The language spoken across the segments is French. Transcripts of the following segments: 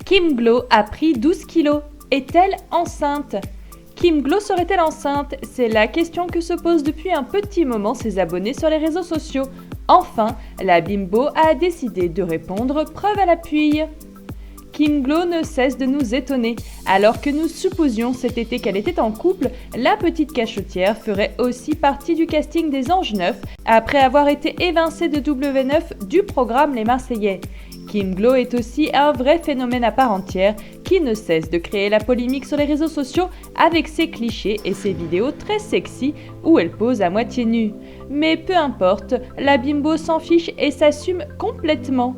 Kim Glow a pris 12 kilos. Est-elle enceinte? Kim Glow serait-elle enceinte? C'est la question que se posent depuis un petit moment ses abonnés sur les réseaux sociaux. Enfin, la bimbo a décidé de répondre preuve à l'appui. Kim Glow ne cesse de nous étonner. Alors que nous supposions cet été qu'elle était en couple, la petite cachotière ferait aussi partie du casting des Anges 9 après avoir été évincée de W9 du programme Les Marseillais. Kim Glow est aussi un vrai phénomène à part entière qui ne cesse de créer la polémique sur les réseaux sociaux avec ses clichés et ses vidéos très sexy où elle pose à moitié nue. Mais peu importe, la bimbo s'en fiche et s'assume complètement.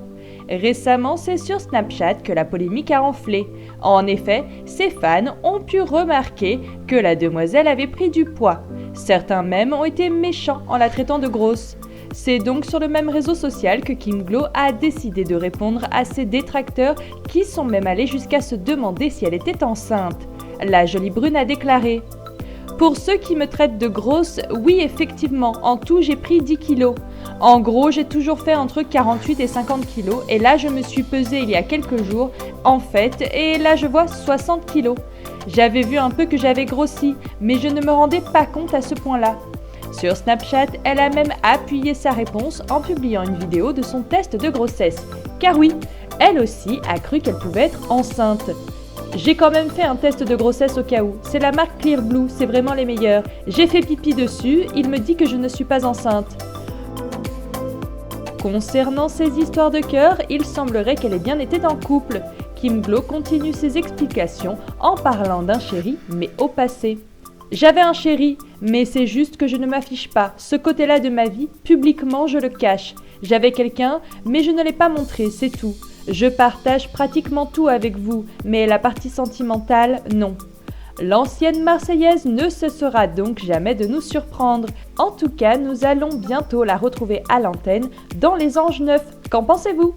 Récemment, c'est sur Snapchat que la polémique a enflé. En effet, ses fans ont pu remarquer que la demoiselle avait pris du poids. Certains même ont été méchants en la traitant de grosse. C'est donc sur le même réseau social que Kim Glow a décidé de répondre à ses détracteurs qui sont même allés jusqu'à se demander si elle était enceinte. La jolie brune a déclaré: pour ceux qui me traitent de grosse, oui effectivement, en tout j'ai pris 10 kilos. En gros, j'ai toujours fait entre 48 et 50 kilos et là je me suis pesée il y a quelques jours, en fait, et là je vois 60 kilos. J'avais vu un peu que j'avais grossi, mais je ne me rendais pas compte à ce point-là. Sur Snapchat, elle a même appuyé sa réponse en publiant une vidéo de son test de grossesse. Car oui, elle aussi a cru qu'elle pouvait être enceinte. J'ai quand même fait un test de grossesse au cas où. C'est la marque Clear Blue, c'est vraiment les meilleurs. J'ai fait pipi dessus, il me dit que je ne suis pas enceinte. Concernant ces histoires de cœur, il semblerait qu'elle ait bien été en couple. Kim Glow continue ses explications en parlant d'un chéri, mais au passé. J'avais un chéri, mais c'est juste que je ne m'affiche pas. Ce côté-là de ma vie, publiquement, je le cache. J'avais quelqu'un, mais je ne l'ai pas montré, c'est tout. Je partage pratiquement tout avec vous, mais la partie sentimentale, non. L'ancienne Marseillaise ne cessera donc jamais de nous surprendre. En tout cas, nous allons bientôt la retrouver à l'antenne dans Les Anges 9. Qu'en pensez-vous ?